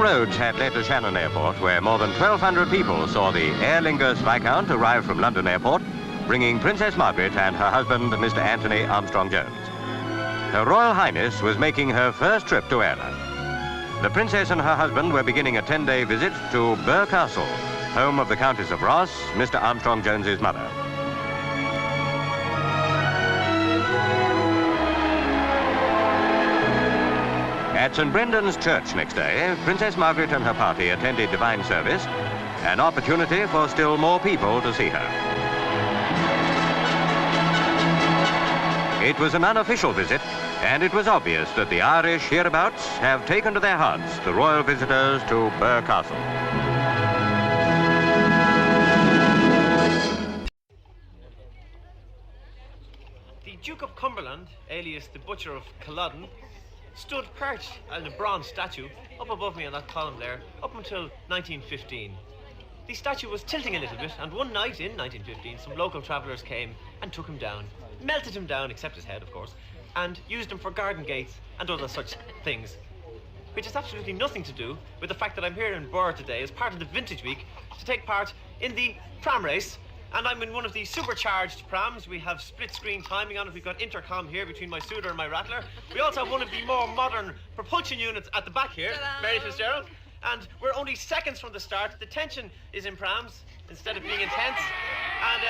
roads had led to Shannon Airport, where more than 1,200 people saw the Aer Lingus Viscount arrive from London Airport, bringing Princess Margaret and her husband, Mr. Anthony Armstrong-Jones. Her Royal Highness was making her first trip to Ireland. The Princess and her husband were beginning a 10-day visit to Birr Castle, home of the Countess of Ross, Mr. Armstrong-Jones's mother. At St. Brendan's Church next day, Princess Margaret and her party attended divine service, an opportunity for still more people to see her. It was an unofficial visit, and it was obvious that the Irish hereabouts have taken to their hearts the royal visitors to Birr Castle. The Duke of Cumberland, alias the Butcher of Culloden, stood perched on a bronze statue up above me on that column there, up until 1915. The statue was tilting a little bit, and one night in 1915, some local travellers came and took him down, melted him down, except his head, of course, and used him for garden gates and other such things, which has absolutely nothing to do with the fact that I'm here in Birr today as part of the Vintage Week to take part in the pram race. And I'm in one of the supercharged prams. We have split-screen timing on it. We've got intercom here between my Suitor and my Rattler. We also have one of the more modern propulsion units at the back here, Mary Fitzgerald. And we're only seconds from the start. The tension is in prams instead of being intense. And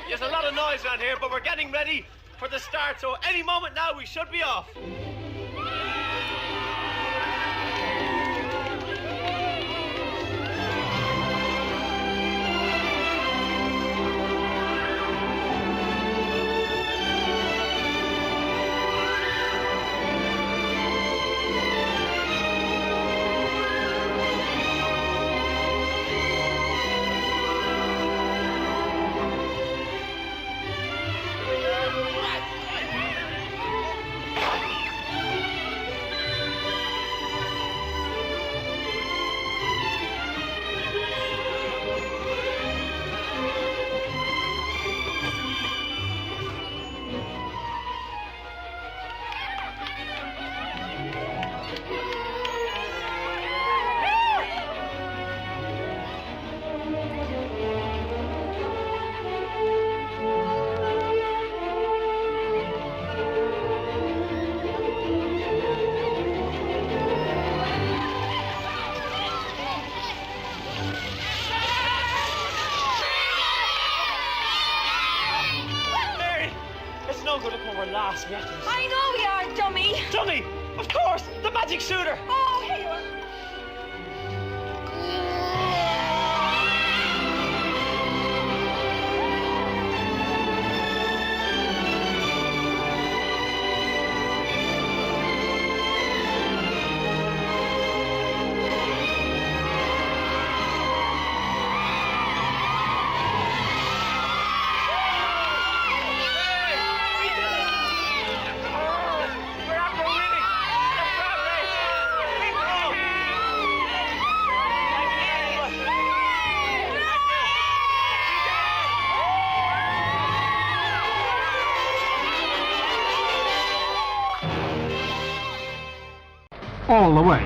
there's a lot of noise around here, but we're getting ready for the start. So any moment now, we should be off. We have to... I know we are, dummy! Dummy! Of course! The magic Suitor! Oh, here you are! All the way.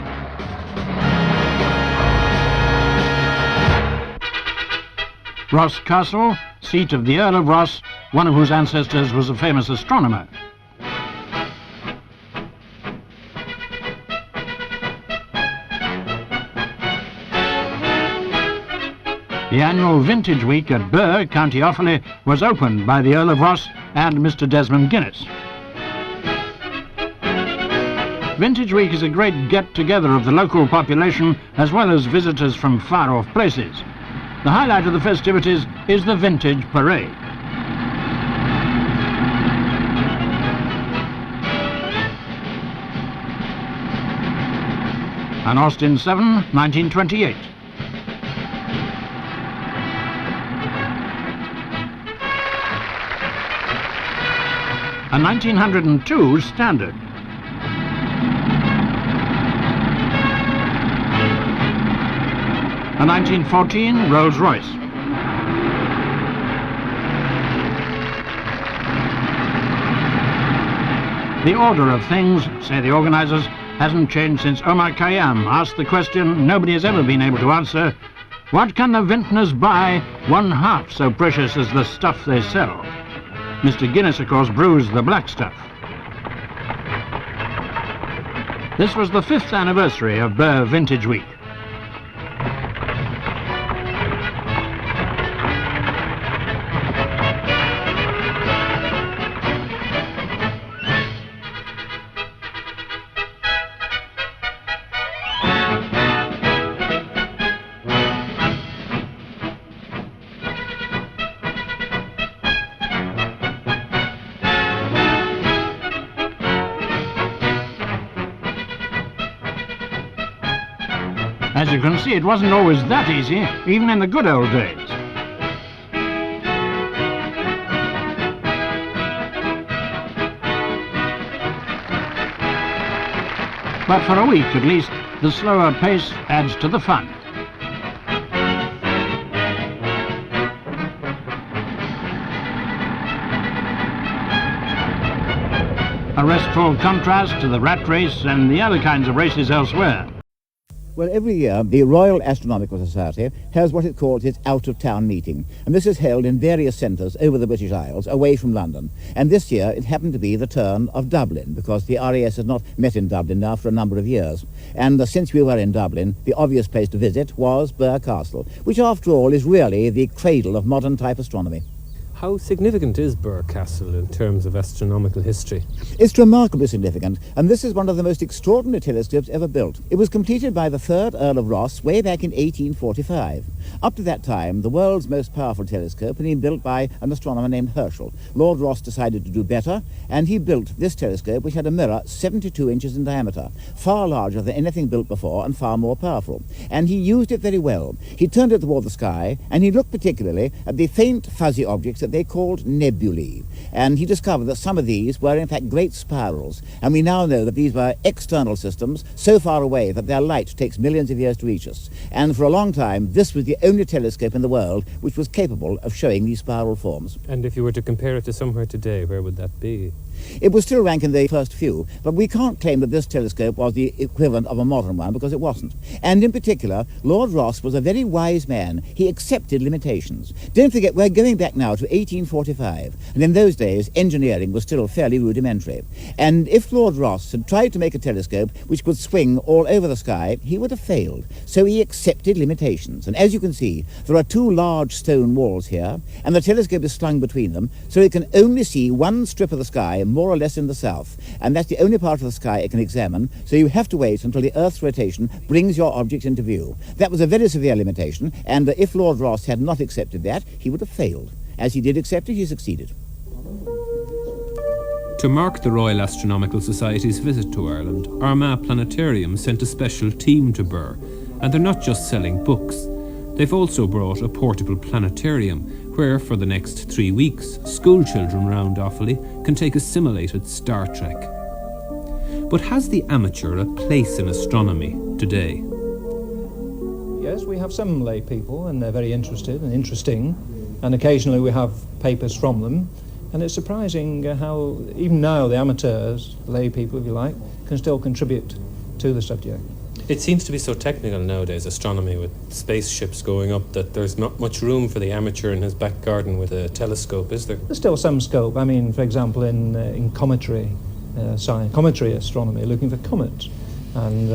Ross Castle, seat of the Earl of Ross, one of whose ancestors was a famous astronomer. The annual Vintage Week at Birr, County Offaly, was opened by the Earl of Ross and Mr. Desmond Guinness. Vintage Week is a great get-together of the local population as well as visitors from far-off places. The highlight of the festivities is the Vintage Parade. On Austin 7, 1928. A 1902 Standard. A 1914 Rolls-Royce. The order of things, say the organisers, hasn't changed since Omar Khayyam asked the question nobody has ever been able to answer: what can the vintners buy one half so precious as the stuff they sell? Mr. Guinness, of course, brews the black stuff. This was the 5th anniversary of Birr Vintage Week. As you can see, it wasn't always that easy, even in the good old days. But for a week at least, the slower pace adds to the fun. A restful contrast to the rat race and the other kinds of races elsewhere. Well, every year the Royal Astronomical Society has what it calls its out-of-town meeting, and this is held in various centres over the British Isles, away from London. And this year it happened to be the turn of Dublin, because the RAS has not met in Dublin now for a number of years. And since we were in Dublin, the obvious place to visit was Birr Castle, which after all is really the cradle of modern type astronomy. How significant is Birr Castle in terms of astronomical history? It's remarkably significant, and this is one of the most extraordinary telescopes ever built. It was completed by the 3rd Earl of Ross way back in 1845. Up to that time, the world's most powerful telescope had been built by an astronomer named Herschel. Lord Ross decided to do better, and he built this telescope, which had a mirror 72 inches in diameter, far larger than anything built before and far more powerful. And he used it very well. He turned it toward the sky, and he looked particularly at the faint fuzzy objects that they called nebulae. And he discovered that some of these were in fact great spirals, and we now know that these were external systems so far away that their light takes millions of years to reach us. And for a long time this was the only telescope in the world which was capable of showing these spiral forms. And if you were to compare it to somewhere today, where would that be? It would still rank in the first few, but we can't claim that this telescope was the equivalent of a modern one, because it wasn't. And in particular, Lord Ross was a very wise man. He accepted limitations. Don't forget, we're going back now to 1845, and in those days engineering was still fairly rudimentary. And if Lord Ross had tried to make a telescope which could swing all over the sky, he would have failed. So he accepted limitations. And as you can see, there are 2 large stone walls here, and the telescope is slung between them, so it can only see one strip of the sky more or less in the south, and that's the only part of the sky it can examine, so you have to wait until the Earth's rotation brings your object into view. That was a very severe limitation, and if Lord Ross had not accepted that, he would have failed. As he did accept it, he succeeded. To mark the Royal Astronomical Society's visit to Ireland, Armagh Planetarium sent a special team to Birr, and they're not just selling books. They've also brought a portable planetarium where, for the next 3 weeks, school children round Offaly can take a simulated Star Trek. But has the amateur a place in astronomy today? Yes, we have some lay people, and they're very interested and interesting, and occasionally we have papers from them, and it's surprising how even now the amateurs, lay people if you like, can still contribute to the subject. It seems to be so technical nowadays, astronomy, with spaceships going up, that there's not much room for the amateur in his back garden with a telescope, is there? There's still some scope. I mean, for example, in cometary science, cometary astronomy, looking for comets and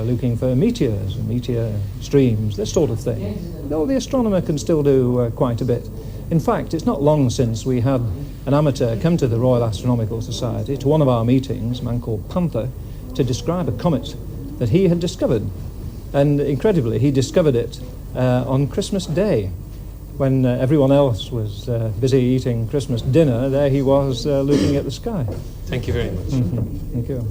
looking for meteors and meteor streams, this sort of thing. Though the astronomer can still do quite a bit. In fact, it's not long since we had an amateur come to the Royal Astronomical Society, to one of our meetings, a man called Panther, to describe a comet that he had discovered. And incredibly, he discovered it on Christmas Day, when everyone else was busy eating Christmas dinner. There he was looking at the sky. Thank you very much. Thank you.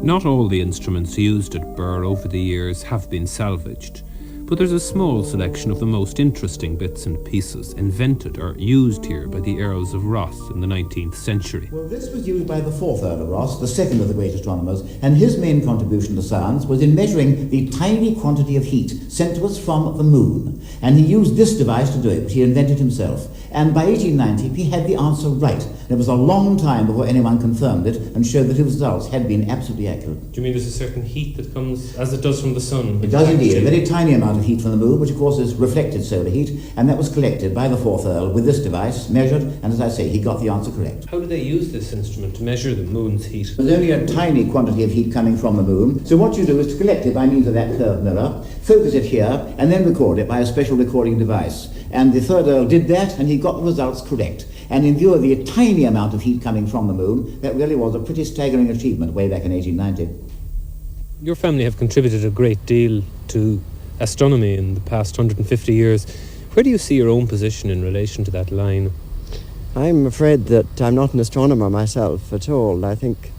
Not all the instruments used at Birr over the years have been salvaged, but there's a small selection of the most interesting bits and pieces invented or used here by the Earls of Ross in the 19th century. Well, this was used by the 4th Earl of Ross, the second of the great astronomers, and his main contribution to science was in measuring the tiny quantity of heat sent to us from the moon. And he used this device to do it, which he invented himself. And by 1890, he had the answer right. It was a long time before anyone confirmed it and showed that his results had been absolutely accurate. Do you mean there's a certain heat that comes, as it does from the sun? It does indeed, a very tiny amount of heat from the moon, which of course is reflected solar heat, and that was collected by the fourth Earl with this device, measured, and as I say, he got the answer correct. How do they use this instrument to measure the moon's heat? There's only a tiny quantity of heat coming from the moon, so what you do is to collect it by means of that curved mirror, focus it here, and then record it by a special recording device. And the third Earl did that, and he got the results correct. And in view of the tiny amount of heat coming from the moon, that really was a pretty staggering achievement way back in 1890. Your family have contributed a great deal to astronomy in the past 150 years. Where do you see your own position in relation to that line? I'm afraid that I'm not an astronomer myself at all. I think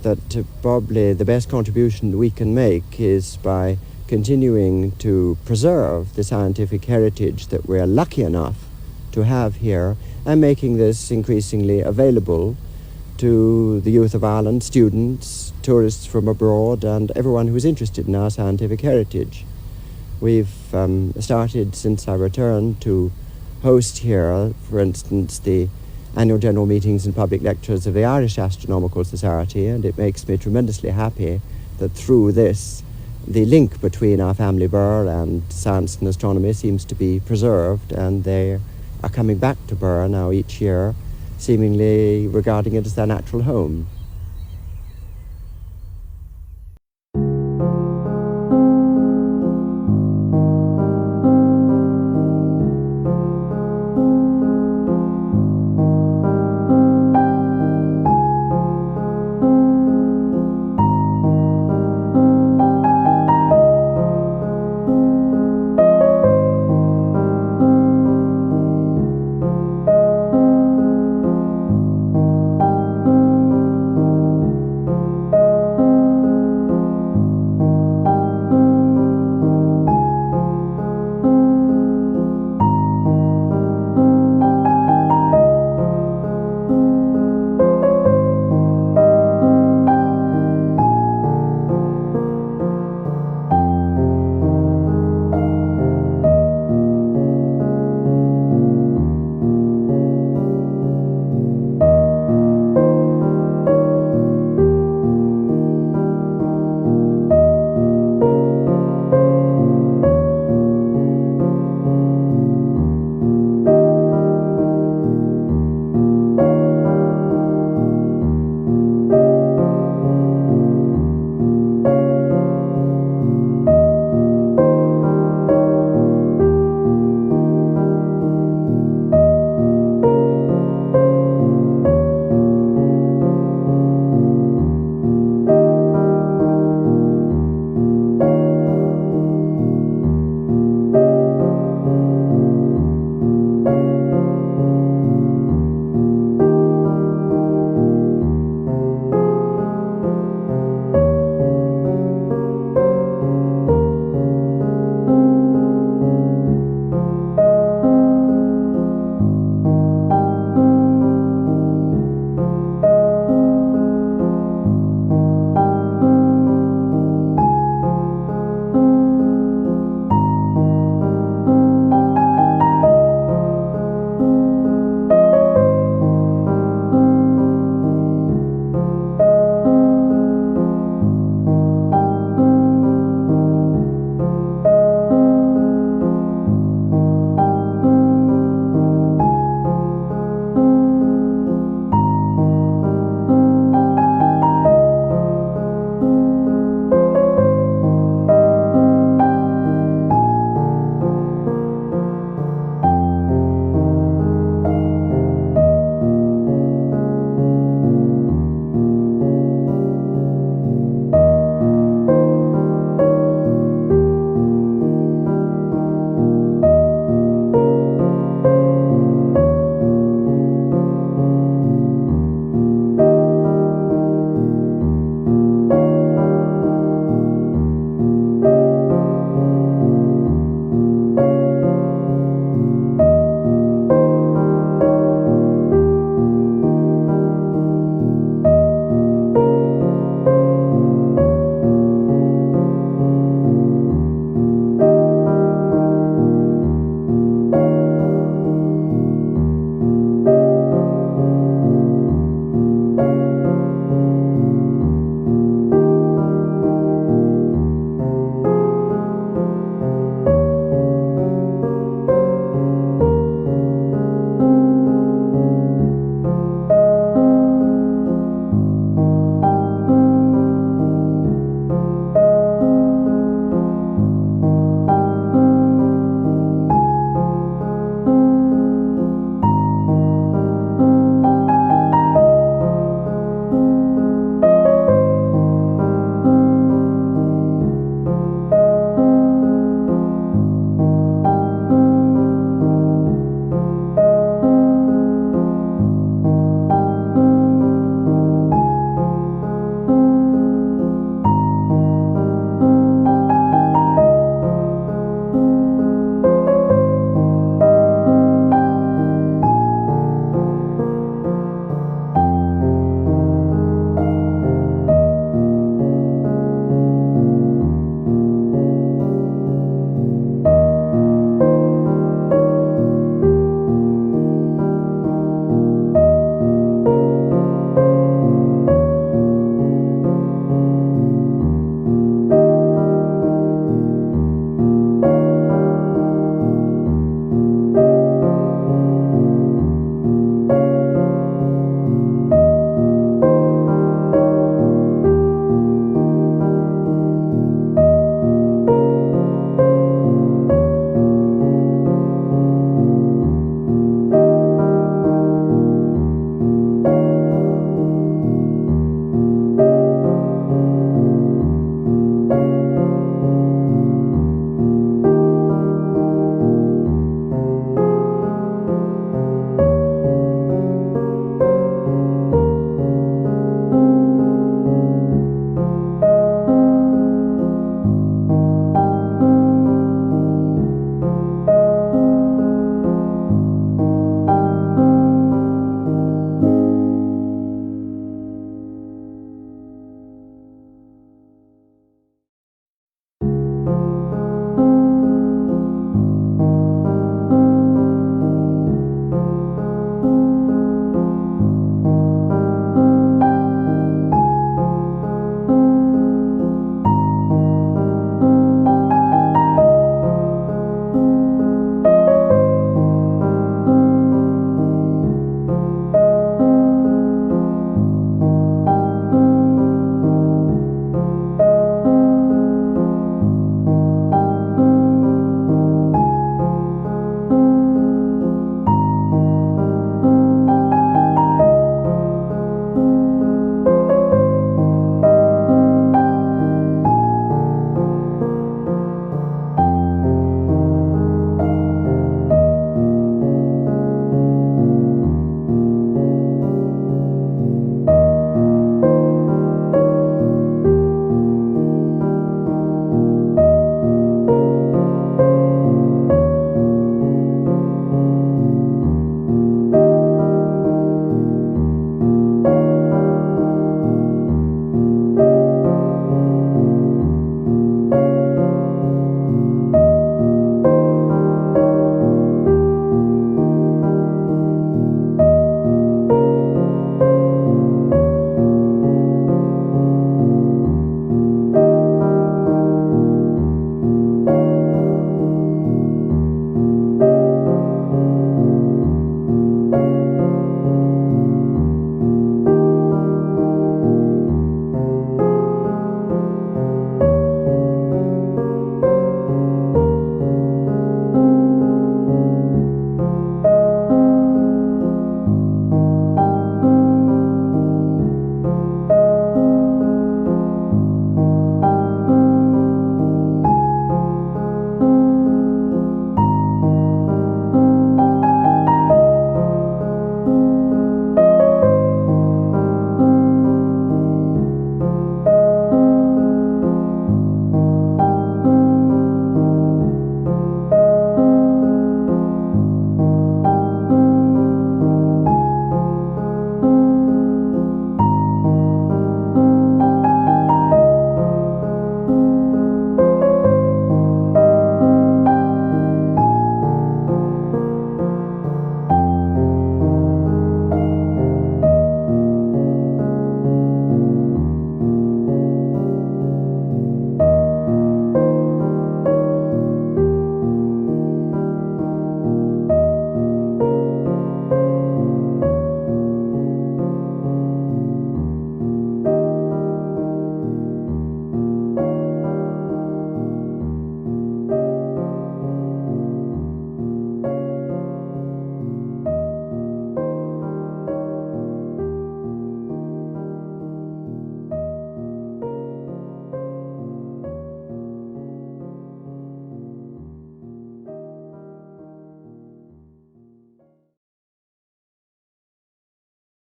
that probably the best contribution we can make is by continuing to preserve the scientific heritage that we're lucky enough to have here, and making this increasingly available to the youth of Ireland, students, tourists from abroad, and everyone who's interested in our scientific heritage. We've started, since I returned, to host here, for instance, the annual general meetings and public lectures of the Irish Astronomical Society, and it makes me tremendously happy that through this, the link between our family Birr and science and astronomy seems to be preserved, and they are coming back to Birr now each year, seemingly regarding it as their natural home.